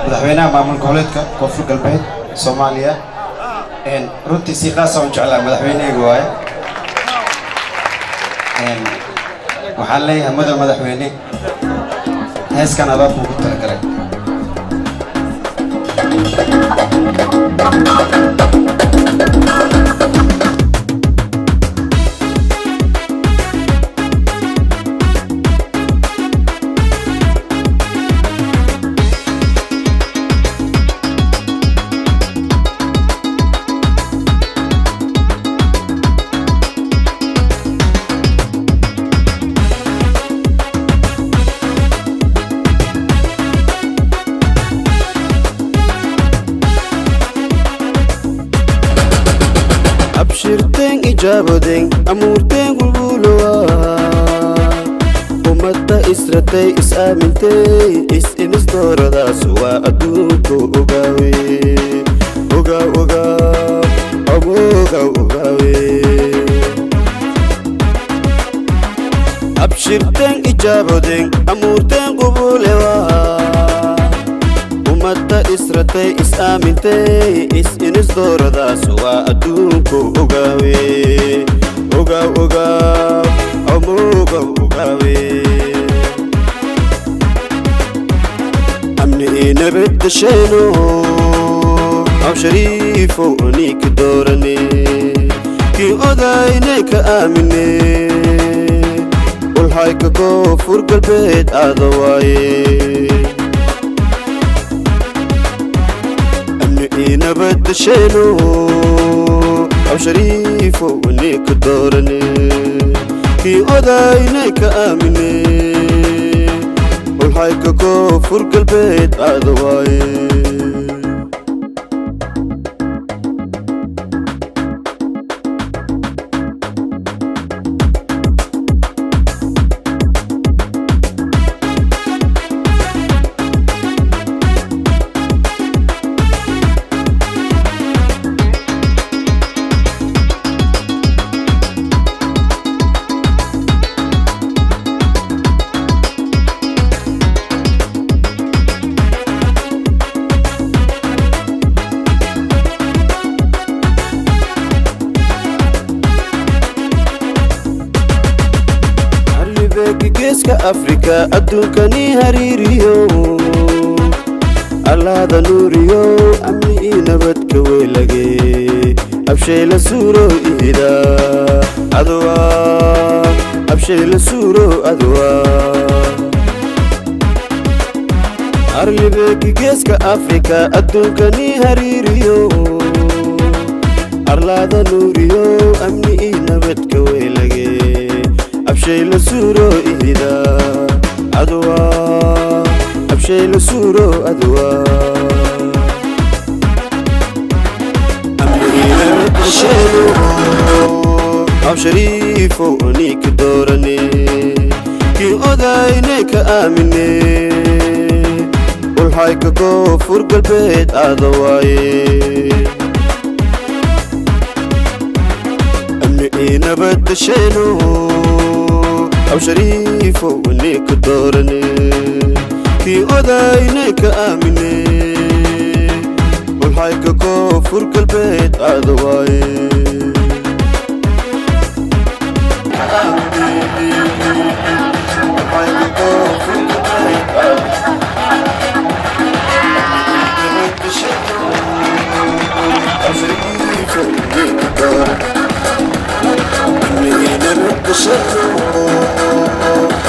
madaxweynaha maamul goboleedka koonfur galbeed Soomaaliya runtii si qaas ah u jeclaa madaxweynahayga waaye waxaan leeyahay madaxweyne heeskan adaa kuugu talagalay abshirteen ijaabadeen amuurteen gulgulwa ummadda isratay is-aamintay is-inisdooradaas waa adduunku ogaawe ogaawe abshirteen ijaabadeen amuurteen gulgulwa ummadda isratay is-aamintay is-inisdooradaas waa adduunku ogaawe ogaawe amni ii nabad dasheeno aw shariifow aniika doorane kii odaynay ka aamine ulhayka koonfur galbeed aada waaye nabad dasheeno aw shariifow aniika doorane kii odaynay ka aamine ulhayka koonfur galbeed aada waaye geeska afrika adduunkani hariiriyo allaada nuuriyo amni ii nabadka weylage abshay la suuro ihida adwa abshay la suuro adwa arlibeeki geeska afrika adduunkani hariiriyo allaada nuuriyo amni ii nabadka weylage abshay la suuro ihida adwa abshay la suuro adwa amniina dasheeno aw shariifow aniika doorane kii odaynay ka aamine ulhayka koonfur galbeed aada waaye amniina dasheeno aw shariifow aniika doorane kii odaynay ka aamine ulhayka koonfur galbeed aada waaye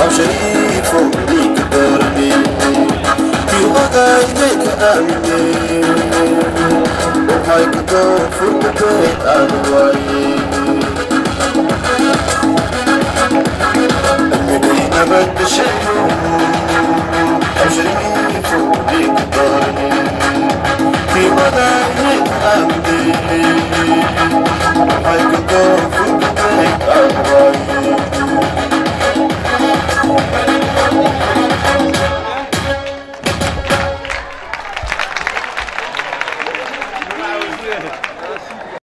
aw shariifow aniika doorane kii odaynay ka aamine ulhayka koonfur galbeed aada waaye